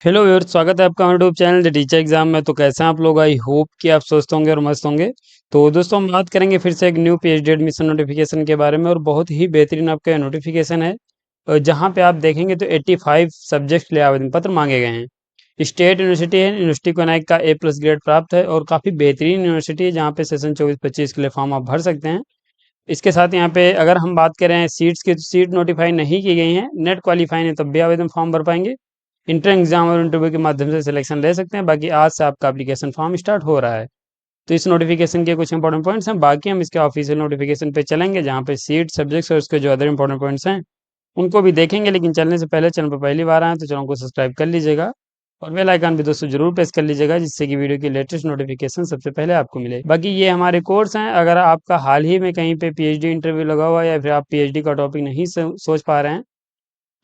Hello viewers, स्वागत है आपका हमारे YouTube channel the teacher exam में। तो कैसे हैं आप लोग? आई होप कि आप स्वस्थ होंगे और मस्त होंगे। तो दोस्तों, हम बात करेंगे फिर से एक न्यू पीएचडी एडमिशन नोटिफिकेशन के बारे में, और बहुत ही बेहतरीन आपका नोटिफिकेशन है। जहां पे आप देखेंगे तो 85 सब्जेक्ट लिए आवेदन पत्र मांगे गए हैं। स्टेट यूनिवर्सिटी है, यूनिवर्सिटी को नाइक का A+ ग्रेड प्राप्त है और काफ़ी बेहतरीन यूनिवर्सिटी है, जहाँ पे सेशन 24-25 के लिए फॉर्म आप भर सकते हैं। इसके साथ यहाँ पे अगर हम बात करें सीट्स की, तो सीट नोटिफाई नहीं की गई हैं। नेट क्वालिफाई है तब भी आवेदन फॉर्म भर पाएंगे। इंटर एग्जाम और इंटरव्यू के माध्यम से सिलेक्शन ले सकते हैं। बाकी आज से आपका एप्लीकेशन फॉर्म स्टार्ट हो रहा है। तो इस नोटिफिकेशन के कुछ इंपॉर्टेंट पॉइंट्स हैं। बाकी हम इसके ऑफिशियल नोटिफिकेशन पे चलेंगे, जहाँ पे सीट, सब्जेक्ट्स और उसके जो अदर इंपॉर्टेंट पॉइंट्स हैं उनको भी देखेंगे। लेकिन चलने से पहले चैनल पर पहली बार आए तो चैनल को सब्सक्राइब कर लीजिएगा और बेल आइकन भी दोस्तों जरूर प्रेस कर लीजिएगा, जिससे कि वीडियो की लेटेस्ट नोटिफिकेशन सबसे पहले आपको मिले। बाकी ये हमारे कोर्स हैं। अगर आपका हाल ही में कहीं पे पीएचडी इंटरव्यू लगा हुआ है या फिर आप पीएचडी का टॉपिक नहीं सोच पा रहे हैं,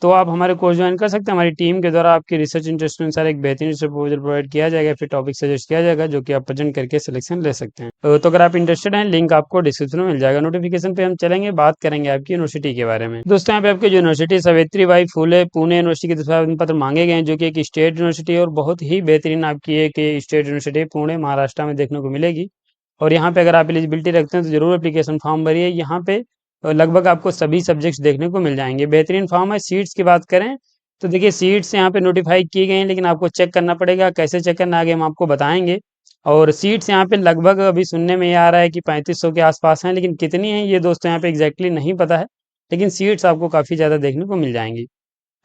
तो आप हमारे कोर्स ज्वाइन कर सकते हैं। हमारी टीम के द्वारा आपकी रिसर्च इंटरेस्ट के अनुसार एक बेहतरीन प्रपोजल प्रोवाइड किया जाएगा, फिर टॉपिक सजेस्ट किया जाएगा, जो कि आप प्रेजेंट करके सिलेक्शन ले सकते हैं। तो अगर आप इंटरेस्टेड हैं, लिंक आपको डिस्क्रिप्शन में मिल जाएगा। नोटिफिकेशन पे हम चलेंगे, बात करेंगे आपकी यूनिवर्सिटी के बारे में। दोस्तों, यहाँ पे आपकी जो यूनिवर्सिटी सावित्रीबाई फुले पुणे यूनिवर्सिटी के द्वारा आवेदन पत्र मांगे गए हैं, जो कि एक स्टेट यूनिवर्सिटी है और बहुत ही बेहतरीन आपकी एक स्टेट यूनिवर्सिटी पुणे महाराष्ट्र में देखने को मिलेगी। और यहाँ पे अगर आप एलिजिबिलिटी रखते हैं तो जरूर एप्लीकेशन फॉर्म भरिए। यहाँ पे लगभग आपको सभी सब्जेक्ट्स देखने को मिल जाएंगे। बेहतरीन फॉर्म है। सीट्स की बात करें तो देखिए, सीट्स यहाँ पे नोटिफाई की गई हैं, लेकिन आपको चेक करना पड़ेगा। कैसे चेक करना आगे हम आपको बताएंगे। और सीट्स यहाँ पे लगभग अभी सुनने में ये आ रहा है कि 3500 के आसपास हैं, लेकिन कितनी हैं ये दोस्तों यहाँ पे एग्जैक्टली नहीं पता है। लेकिन सीट्स आपको काफ़ी ज़्यादा देखने को मिल जाएंगी।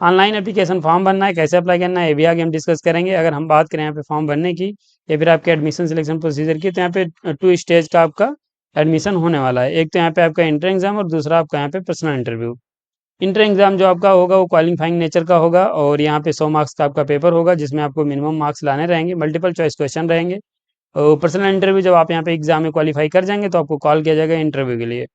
ऑनलाइन एप्लीकेशन फॉर्म भरना है, कैसे अप्लाई करना है ये भी आगे हम डिस्कस करेंगे। अगर हम बात करें यहाँ पे फॉर्म भरने की या फिर आपके एडमिशन सिलेक्शन प्रोसीजर की, तो यहाँ पे 2 स्टेज का आपका एडमिशन होने वाला है। एक तो यहाँ पे आपका इंटर एग्जाम और दूसरा आपका यहाँ पे पर्सनल इंटरव्यू। इंटर एग्जाम जो आपका होगा वो क्वालिफाइंग नेचर का होगा, और यहाँ पे 100 मार्क्स का आपका पेपर होगा, जिसमें आपको मिनिमम मार्क्स लाने रहेंगे। मल्टीपल चॉइस क्वेश्चन रहेंगे। और पर्सनल इंटरव्यू जब आप यहाँ पे एग्जाम में क्वालिफाई कर जाएंगे तो आपको कॉल किया जाएगा इंटरव्यू के लिए।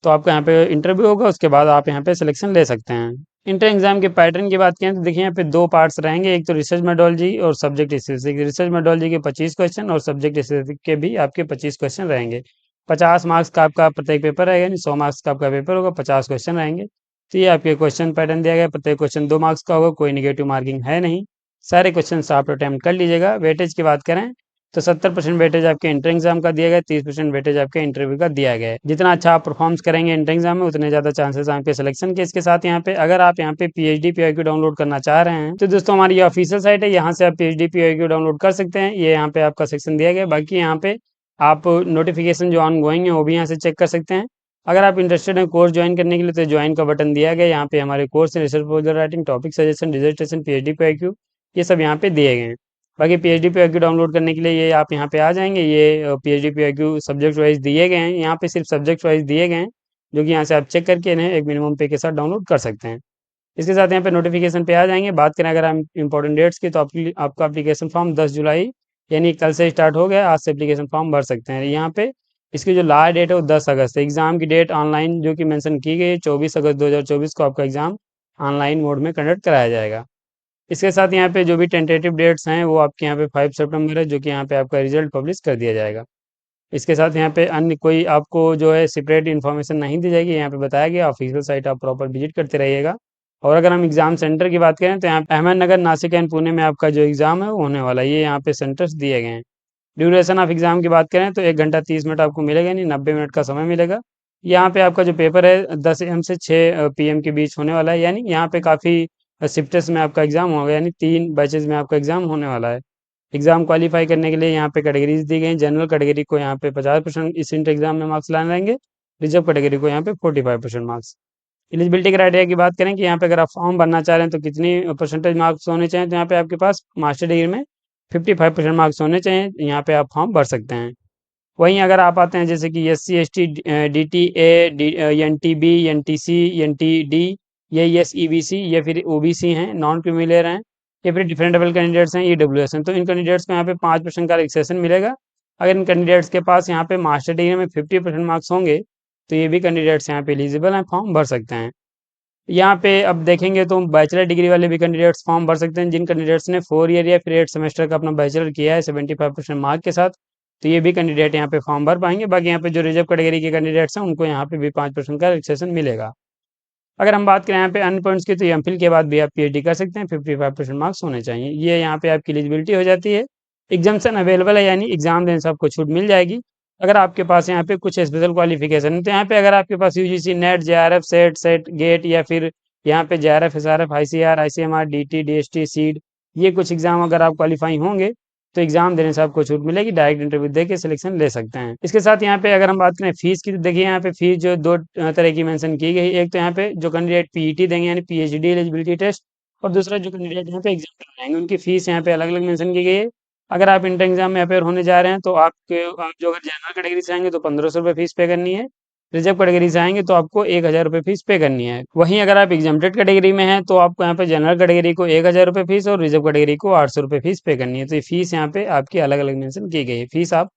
तो आपका यहाँ पे इंटरव्यू होगा, उसके बाद आप यहाँ पे सिलेक्शन ले सकते हैं। इंटर एग्जाम के पैटर्न की बात करें तो देखिए, यहाँ पे 2 पार्ट्स रहेंगे। एक तो रिसर्च मेथोडोलॉजी और सब्जेक्ट स्पेसिफिक। रिसर्च मेथोडोलॉजी के 25 क्वेश्चन और सब्जेक्ट स्पेसिफिक के भी आपके 25 क्वेश्चन रहेंगे। 50 मार्क्स का आपका प्रत्येक पेपर रहेगा, यानी 100 मार्क्स का आपका पेपर होगा, 50 क्वेश्चन रहेंगे। तो ये आपके क्वेश्चन पैटर्न दिया गया। प्रत्येक क्वेश्चन 2 मार्क्स का होगा, कोई निगेटिव मार्किंग है नहीं। सारे क्वेश्चन आप अटेम्प्ट कर लीजिएगा। वेटेज की बात करें तो 70% वेटेज आपके इंटर एग्जाम का दिया गया है, 30% वेटेज आपके इंटरव्यू का दिया गया है। जितना अच्छा आप परफॉर्म्स करेंगे इंटर एग्जाम में, उतने ज्यादा चांसेस आपके सिलेक्शन के। इसके साथ यहाँ पे अगर आप यहाँ पे पीएचडी पीआईक्यू डाउनलोड करना चाह रहे हैं, तो दोस्तों हमारी ये ऑफिशियल साइट है, यहाँ से आप पीएचडी पीआईक्यू डाउनलोड कर सकते हैं। ये यहाँ पे आपका सेक्शन दिया गया है। बाकी यहाँ पे आप नोटिफिकेशन जो ऑन गोइंग है वो भी यहाँ से चेक कर सकते हैं। अगर आप इंटरेस्टेड हैं कोर्स ज्वाइन करने के लिए, तो ज्वाइन का बटन दिया गया है। यहाँ पे हमारे course research proposal writing, topic suggestion, dissertation, PhD PIQ, ये सब यहाँ पे दिए गए हैं। बाकी पीएचडी पीआईक्यू डाउनलोड करने के लिए ये आप यहाँ पे आ जाएंगे। ये पीएचडी पीआईक्यू सब्जेक्ट वाइज दिए गए हैं। यहाँ पे सिर्फ सब्जेक्ट वाइज दिए गए हैं, जो कि यहाँ से आप चेक करके इन्हें एक मिनिमम पे के साथ डाउनलोड कर सकते हैं। इसके साथ यहाँ पे नोटिफिकेशन पे आ जाएंगे। बात करें अगर हम इंपॉर्टेंट डेट्स की, तो आपका एप्लीकेशन फॉर्म 10 जुलाई यानी कल से स्टार्ट हो गया। आज से एप्लीकेशन फॉर्म भर सकते हैं। यहाँ पे इसकी जो लास्ट डेट है वो 10 अगस्त है। एग्जाम की डेट ऑनलाइन जो कि मेंशन की गई है, 24 अगस्त 2024 को आपका एग्जाम ऑनलाइन मोड में कंडक्ट कराया जाएगा। इसके साथ यहाँ पे जो भी टेंटेटिव डेट्स हैं वो आपके यहाँ पे 5 सितंबर है, जो कि यहाँ पे आपका रिजल्ट पब्लिश कर दिया जाएगा। इसके साथ यहाँ पे अन्य कोई आपको जो है सेपरेट इन्फॉर्मेशन नहीं दी जाएगी। यहाँ पे बताया गया ऑफिशियल साइट आप प्रॉपर विजिट करते रहिएगा। और अगर हम एग्जाम सेंटर की बात करें तो यहाँ पे अहमदनगर, नासिक एंड पुणे में आपका जो एग्जाम है वो होने वाला है। ये यहाँ पे सेंटर्स दिए गए हैं। ड्यूरेशन ऑफ एग्जाम की बात करें तो 1 घंटा 30 मिनट आपको मिलेगा, नहीं 90 मिनट का समय मिलेगा। यहाँ पे आपका जो पेपर है 10 AM से 6 PM के बीच होने वाला है, यानी यहाँ पे काफ़ी शिफ्ट्स में आपका एग्जाम होगा, यानी 3 बैचेज में आपका एग्जाम होने वाला है। एग्जाम क्वालिफाई करने के लिए यहाँ पे कैटेगरीज दी गई हैं। जनरल कैटेगरी को यहाँ पे 50% इस इंटर एग्जाम में मार्क्स लाने रहेंगे। रिजर्व कैटेगरी को यहाँ पे 45% मार्क्स। एलिजिबिलिटी क्राइटेरिया की बात करें कि यहाँ पे अगर आप फॉर्म भरना चाह रहे हैं तो कितनी परसेंटेज मार्क्स होने चाहिए, तो यहाँ पे आपके पास मास्टर डिग्री में 55% मार्क्स होने चाहिए। यहाँ पे आप फॉर्म भर सकते हैं। वहीं अगर आप आते हैं जैसे कि SC ST DTA NTB NTC NTD, ये SEBC या फिर OBC हैं, नॉन क्रिमिलेयर हैं, या फिर डिफरेंटेबल कैंडिडेट्स हैं, EWS हैं, तो इन कैंडिडेट्स को यहाँ पे 5% का रिलैक्सेशन मिलेगा। अगर इन कैंडिडेट्स के पास यहाँ पे मास्टर डिग्री में 50% मार्क्स होंगे, तो ये भी कैंडिडेट्स यहाँ पे एलिजिबल हैं, फॉर्म भर सकते हैं। यहाँ पे अब देखेंगे तो बैचलर डिग्री वाले भी कैंडिडेट्स फॉर्म भर सकते हैं। जिन कैंडिडेट्स ने 4 ईयर या फिर 8 सेमेस्टर का अपना बैचलर किया है 75% मार्क के साथ, तो ये भी कैंडिडेट यहाँ पे फॉर्म भर पाएंगे। बाकी यहाँ पे जो रिजर्व कैटेगरी के कैंडिडेट्स हैं उनको यहाँ पे भी 5% का रिलैक्सेशन मिलेगा। अगर हम बात करें यहाँ पे अन्य पॉइंट्स की, तो एमफिल के बाद भी आप पीएचडी कर सकते हैं, 55% मार्क्स होने चाहिए। ये यहाँ पे आपकी एलिजिबिलिटी हो जाती है। एग्जामेशन अवेलेबल है, यानी एग्जाम देने से आपको छूट मिल जाएगी। अगर आपके पास यहाँ पे कुछ स्पेशल क्वालिफिकेशन है, तो यहाँ पे अगर आपके पास UGC NET, JRF, SET GATE, या फिर यहाँ पे JRF, SRF, ICR, ICMR, DT, DST, सीड, ये कुछ एग्जाम अगर आप क्वालिफाई होंगे, तो एग्जाम देने से आपको छूट मिलेगी, डायरेक्ट इंटरव्यू दे के सिलेक्शन ले सकते हैं। इसके साथ यहाँ पे अगर हम बात करें फीस की, तो देखिए यहाँ पे फीस जो दो तरह की मेंशन की गई। एक तो यहाँ पे जो कैंडिडेट पीईटी देंगे, यानी पीएचडी एलिजिबिलिटी टेस्ट, और दूसरा जो कैंडिडेट यहाँ पे एग्जाम रहेंगे, उनकी फीस यहाँ पे अलग अलग मेंशन की गई है। अगर आप इंटर एग्जाम में अपेयर होने जा रहे हैं, तो आप जो अगर जनरल कैटेगरी से आएंगे तो 1500 रुपये फीस पे करनी है। रिजर्व कैटेगरी से आएंगे तो आपको 1000 रुपये फीस पे करनी है। वहीं अगर आप एग्जाम्प्टेड कैटेगरी में हैं, तो आपको यहाँ पे जनरल कैटेगरी को 1000 रुपये फीस और रिजर्व कैटेगरी को 800 रुपये फीस पे करनी है। तो ये फीस यहाँ पे आपकी अलग अलग मेंशन की गई है। फीस आप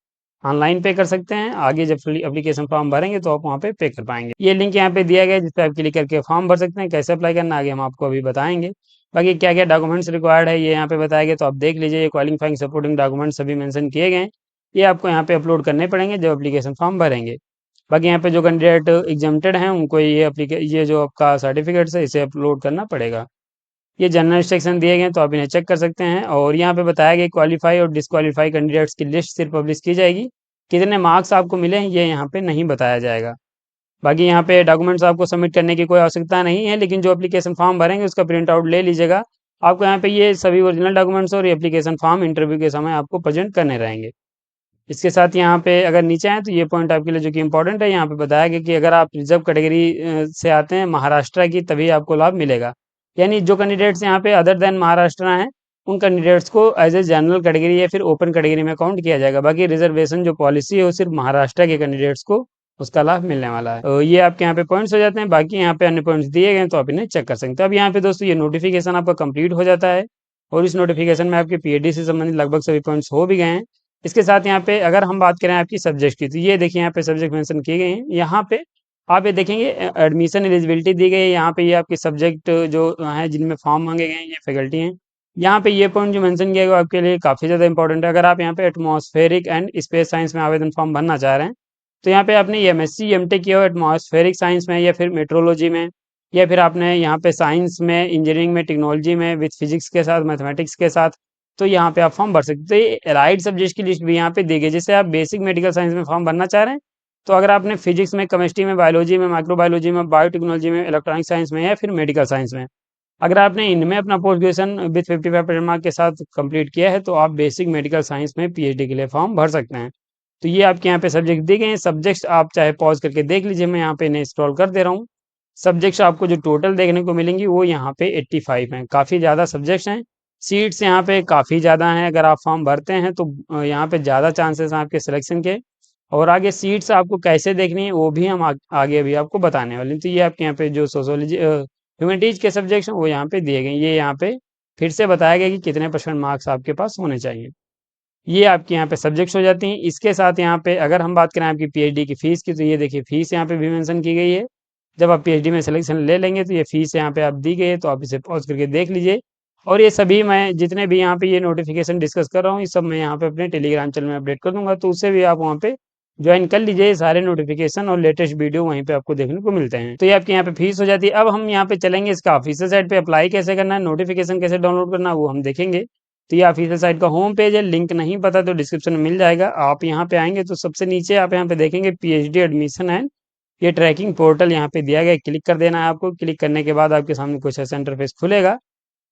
ऑनलाइन पे कर सकते हैं, आगे जब एप्लीकेशन फॉर्म भरेंगे तो आप वहाँ पे कर पाएंगे। ये लिंक यहाँ पे दिया गया है, जिस पे आप क्लिक करके फॉर्म भर सकते हैं। कैसे अप्लाई करना आगे हम आपको अभी बताएंगे। बाकी क्या क्या डॉक्यूमेंट्स रिक्वायर्ड है, ये यहाँ पे बताया गया, तो आप देख लीजिए। ये क्वालिफाइंग सपोर्टिंग डॉक्यूमेंट्स सभी मेंशन किए गए हैं। ये आपको यहाँ पे अपलोड करने पड़ेंगे जब एप्लीकेशन फॉर्म भरेंगे। बाकी यहाँ पे जो कैंडिडेट एग्जाम्प्टेड हैं, उनको ये जो आपका सर्टिफिकेट है, इसे अपलोड करना पड़ेगा। ये जनरल इंस्ट्रक्शन दिए गए हैं, तो आप इन्हें चेक कर सकते हैं। और यहाँ पे बताया गया क्वालिफाई और डिसक्वालीफाई कैंडिडेट्स की लिस्ट सिर्फ पब्लिश की जाएगी। कितने मार्क्स आपको मिले हैं, ये यहाँ पे नहीं बताया जाएगा। बाकी यहाँ पे डॉक्यूमेंट्स आपको सबमिट करने की कोई आवश्यकता नहीं है, लेकिन जो एप्लीकेशन फॉर्म भरेंगे उसका प्रिंट आउट ले लीजिएगा। आपको यहाँ पे ये सभी ओरिजिनल डॉक्यूमेंट्स और एप्लीकेशन फॉर्म इंटरव्यू के समय आपको प्रेजेंट करने रहेंगे। इसके साथ यहाँ पे अगर नीचे आए, तो ये पॉइंट आपके लिए जो कि इंपॉर्टेंट है, यहाँ पे बताया गया कि अगर आप रिजर्व कैटेगरी से आते हैं महाराष्ट्र की, तभी आपको लाभ मिलेगा। यानी जो कैंडिडेट्स यहाँ पे अदर देन महाराष्ट्र हैं, उन कैंडिडेट्स को एज ए जनरल कैटेगरी या फिर ओपन कैटेगरी में काउंट किया जाएगा। बाकी रिजर्वेशन जो पॉलिसी है, वो सिर्फ महाराष्ट्र के कैंडिडेट्स को उसका लाभ मिलने वाला है। तो ये आपके यहाँ पे पॉइंट्स हो जाते हैं। बाकी यहाँ पे अन्य पॉइंट्स दिए गए हैं, तो आप इन्हें चेक कर सकते हैं। अब यहाँ पे दोस्तों ये नोटिफिकेशन आपका कंप्लीट हो जाता है, और इस नोटिफिकेशन में आपके पीएचडी से संबंधित लगभग सभी पॉइंट्स हो भी गए हैं। इसके साथ यहाँ पे अगर हम बात करें आपकी सब्जेक्ट की, तो ये देखिए यहाँ पे सब्जेक्ट मेंशन किए गए हैं। यहाँ पे आप ये देखेंगे एडमिशन एलिजिबिलिटी दी गई है। यहाँ पे ये आपके सब्जेक्ट जो है जिनमें फॉर्म मांगे गए हैं, ये फैकल्टी हैं। यहाँ पे ये पॉइंट जो मेंशन किया गया वो आपके लिए काफ़ी ज़्यादा इंपॉर्टेंट है। अगर आप यहाँ पे एटमॉस्फेरिक एंड स्पेस साइंस में आवेदन फॉर्म भरना चाह रहे हैं, तो यहाँ पे आपने एमएससी एमटेक किया हो एटमॉस्फेरिक साइंस में, या फिर मेट्रोलॉजी में, या फिर आपने यहाँ पे साइंस में, इंजीनियरिंग में, टेक्नोलॉजी में विथ फिजिक्स के साथ, मैथमेटिक्स के साथ, तो यहाँ पे आप फॉर्म भर सकते हैं। तो राइट सब्जेक्ट की लिस्ट भी यहाँ पे दी गई। जैसे आप बेसिक मेडिकल साइंस में फॉर्म भरना चाह रहे हैं, तो अगर आपने फिजिक्स में, केमिस्ट्री में, बायोलॉजी में, माइक्रोबायोलॉजी में, बायोटेक्नोलॉजी में, इलेक्ट्रॉनिक साइंस में, या फिर मेडिकल साइंस में, अगर आपने इनमें अपना पोस्ट ग्रेजुएशन विथ 55% मार्क के साथ कंप्लीट किया है, तो आप बेसिक मेडिकल साइंस में पीएचडी के लिए फॉर्म भर सकते हैं। तो ये आपके यहाँ पे सब्जेक्ट दिए गए हैं। सब्जेक्ट्स आप चाहे पॉज करके देख लीजिए, मैं यहाँ पे इन्हें स्क्रॉल कर दे रहा हूँ। सब्जेक्ट्स आपको जो टोटल देखने को मिलेंगी, वो यहाँ पे 85 हैं। काफ़ी ज़्यादा सब्जेक्ट्स हैं। सीट्स यहाँ पे काफ़ी ज़्यादा हैं। अगर आप फॉर्म भरते हैं, तो यहाँ पे ज़्यादा चांसेस हैं आपके सिलेक्शन के। और आगे सीट्स आपको कैसे देखनी है, वो भी हम आगे अभी आपको बताने वाले हैं। तो ये आपके यहाँ पे जो सोशोलॉजी ह्यूमैनिटीज के सब्जेक्ट्स हैं, वो यहाँ पे दिए गए। ये यहाँ पे फिर से बताया गया कि कितने % मार्क्स आपके पास होने चाहिए। ये आपके यहाँ पे सब्जेक्ट्स हो जाती हैं। इसके साथ यहाँ पे अगर हम बात करें आपकी पीएचडी की फीस की, तो ये देखिए फीस यहाँ पे भी मेंशन की गई है। जब आप पीएचडी में सिलेक्शन ले लेंगे, तो ये फीस यहाँ पे आप दी गई है, तो आप इसे पॉज करके देख लीजिए। और ये सभी मैं जितने भी यहाँ पे ये नोटिफिकेशन डिस्कस कर रहा हूँ, ये सब मैं यहाँ पे अपने टेलीग्राम चैनल में अपडेट कर दूंगा, तो उससे भी आप वहाँ पे ज्वाइन कर लीजिए। ये सारे नोटिफिकेशन और लेटेस्ट वीडियो वहीं पे आपको देखने को मिलते हैं। तो ये आपके यहाँ पे फीस हो जाती है। अब हम यहाँ पे चलेंगे इसका ऑफिशियल साइट पे अप्लाई कैसे करना है, नोटिफिकेशन कैसे डाउनलोड करना है, वो हम देखेंगे। तो ये ऑफिशियल साइट का होम पेज है। लिंक नहीं पता तो डिस्क्रिप्शन में मिल जाएगा। आप यहाँ पे आएंगे तो सबसे नीचे आप यहाँ पे देखेंगे पीएचडी एडमिशन एंड ये ट्रैकिंग पोर्टल यहाँ पे दिया गया है। क्लिक कर देना है आपको। क्लिक करने के बाद आपके सामने कुछ ऐसा इंटरफेस खुलेगा,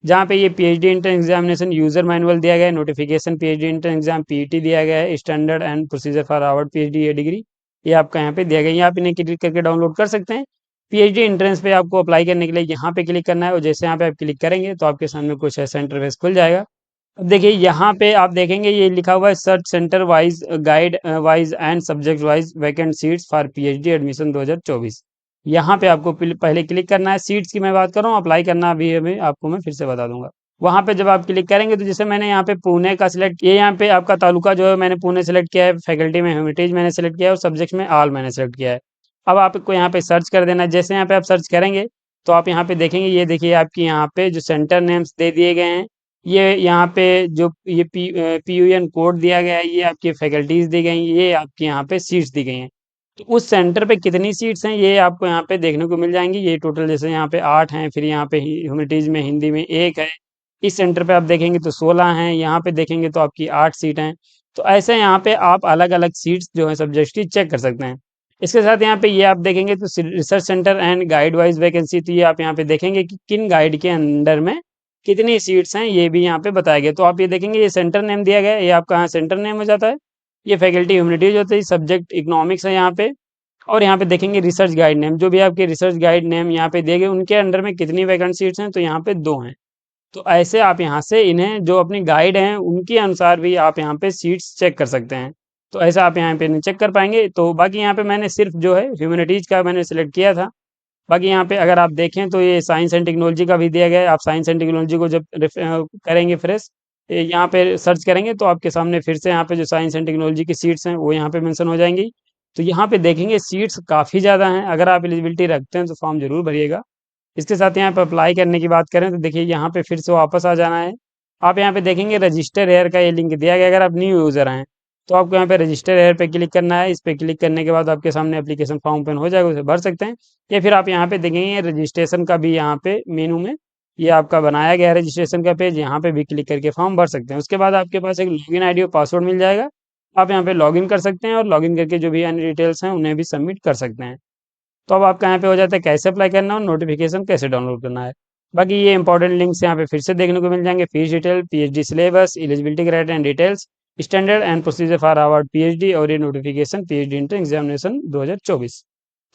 जहाँ पे ये PhD inter examination user manual दिया गया है, notification PhD inter exam PET दिया गया है, standard and procedure for award PhD ये डिग्री, ये आपका यहाँ पे दिया गया है। आप इन्हें क्लिक करके डाउनलोड कर सकते हैं। पीएचडी एंट्रेंस पे आपको अप्लाई करने के लिए यहाँ पे क्लिक करना है, और जैसे यहाँ पे आप क्लिक करेंगे, तो आपके सामने कुछ ऐसा इंटरफेस खुल जाएगा। अब देखिए यहाँ पे आप देखेंगे ये लिखा हुआ है search centre wise guide wise and subject wise vacant seats for PhD admission 2024। यहाँ पे आपको पहले क्लिक करना है। सीट्स की मैं बात कर रहा हूँ, अप्लाई करना भी अभी आपको मैं फिर से बता दूंगा। वहाँ पे जब आप क्लिक करेंगे, तो जैसे मैंने यहाँ पे पुणे का सिलेक्ट किया, यहाँ पे आपका तालुका जो है मैंने पुणे सेलेक्ट किया है, फैकल्टी में ह्यूमैनिटीज मैंने सेलेक्ट किया है, और सब्जेक्ट में ऑल मैंने सेलेक्ट किया है। अब आपको यहाँ पे सर्च कर देना है। जैसे यहाँ पे आप सर्च करेंगे, तो आप यहाँ पे देखेंगे, ये देखिए आपकी यहाँ पे जो सेंटर नेम्स दे दिए गए हैं, ये यहाँ पे जो ये PUN कोड दिया गया है, ये आपकी फैकल्टीज दी गई, ये आपकी यहाँ पे सीट्स दी गई हैं। तो उस सेंटर पे कितनी सीट्स हैं ये आपको यहाँ पे देखने को मिल जाएंगी। ये टोटल जैसे यहाँ पे 8 हैं, फिर यहाँ पे ह्यूमैनिटीज में हिंदी में 1 है। इस सेंटर पे आप देखेंगे तो 16 हैं, यहाँ पे देखेंगे तो आपकी 8 सीट हैं। तो ऐसे यहाँ पे आप अलग अलग सीट्स जो है सब्जेक्ट की चेक कर सकते हैं। इसके साथ यहाँ पे ये आप देखेंगे तो research centre and guide wise vacancy, तो ये आप यहाँ पे देखेंगे कि किन गाइड के अंडर में कितनी सीट्स हैं ये भी यहाँ पे बताया गया। तो आप ये देखेंगे ये सेंटर नेम दिया गया है, ये आपका यहाँ सेंटर नेम हो जाता है। ये फैकल्टी ह्यूमैनिटीज होती है, सब्जेक्ट इकोनॉमिक्स है यहाँ पे। और यहाँ पे देखेंगे रिसर्च गाइड नेम, जो भी आपके रिसर्च गाइड नेम यहाँ पे दिए गए उनके अंडर में कितनी वैकेंट सीट्स हैं, तो यहाँ पे 2 हैं। तो ऐसे आप यहाँ से इन्हें जो अपनी गाइड हैं उनके अनुसार भी आप यहाँ पे सीट्स चेक कर सकते हैं। तो ऐसा आप यहाँ पे नहीं चेक कर पाएंगे। तो बाकी यहाँ पे मैंने सिर्फ जो है ह्यूमैनिटीज का मैंने सिलेक्ट किया था। बाकी यहाँ पे अगर आप देखें तो ये साइंस एंड टेक्नोलॉजी का भी दिया गया है। आप साइंस एंड टेक्नोलॉजी को जब करेंगे फ्रेश, यहाँ पे सर्च करेंगे तो आपके सामने फिर से यहाँ पे जो साइंस एंड टेक्नोलॉजी की सीट्स हैं वो यहाँ पे मेंशन हो जाएंगी। तो यहाँ पे देखेंगे सीट्स काफ़ी ज़्यादा हैं। अगर आप एलिजिबिलिटी रखते हैं तो फॉर्म जरूर भरिएगा। इसके साथ यहाँ पे अप्लाई करने की बात करें तो देखिए यहाँ पे फिर से वापस आ जाना है। आप यहाँ पे देखेंगे रजिस्टर हेयर का ये लिंक दिया गया। अगर आप न्यू यूज़र हैं तो आपको यहाँ पे रजिस्टर हेयर पे क्लिक करना है। इस पे क्लिक करने के बाद आपके सामने एप्लीकेशन फॉर्म ओपन हो जाएगा, उसे भर सकते हैं। या फिर आप यहाँ पे देखेंगे रजिस्ट्रेशन का भी यहाँ पे मेनू में ये आपका बनाया गया है रजिस्ट्रेशन का पेज, यहाँ पे भी क्लिक करके फॉर्म भर सकते हैं। उसके बाद आपके पास एक लॉगिन आईडी और पासवर्ड मिल जाएगा। आप यहाँ पे लॉगिन कर सकते हैं और लॉगिन करके जो भी अन्य डिटेल्स हैं उन्हें भी सबमिट कर सकते हैं। तो अब आपका यहाँ पे हो जाता है कैसे अप्लाई करना और नोटिफिकेशन कैसे डाउनलोड करना है। बाकी ये इंपॉर्टेंट लिंक्स यहाँ पे फिर से देखने को मिल जाएंगे। Fees detail, PhD syllabus, eligibility criteria and details, standard and procedure for award PhD और ये नोटिफिकेशन पीएचडी इंटर एग्जामिनेशन 2024।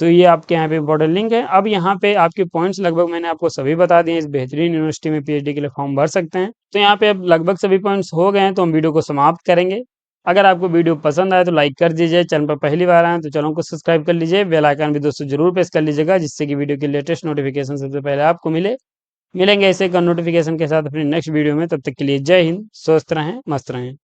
तो ये आपके यहाँ पे इंपॉर्टेंट लिंक है। अब यहाँ पे आपके पॉइंट्स लगभग मैंने आपको सभी बता दिए। इस बेहतरीन यूनिवर्सिटी में पीएचडी के लिए फॉर्म भर सकते हैं। तो यहाँ पे अब लगभग सभी पॉइंट्स हो गए हैं, तो हम वीडियो को समाप्त करेंगे। अगर आपको वीडियो पसंद आए तो लाइक कर दीजिए। चैनल पर पहली बार आए तो चैनल को सब्सक्राइब कर लीजिए। बेल आइकन भी दोस्तों जरूर प्रेस कर लीजिएगा, जिससे कि वीडियो की लेटेस्ट नोटिफिकेशन सबसे पहले आपको मिले। मिलेंगे ऐसे का नोटिफिकेशन के साथ अपनी नेक्स्ट वीडियो में। तब तक के लिए जय हिंद, स्वस्थ रहें, मस्त रहें।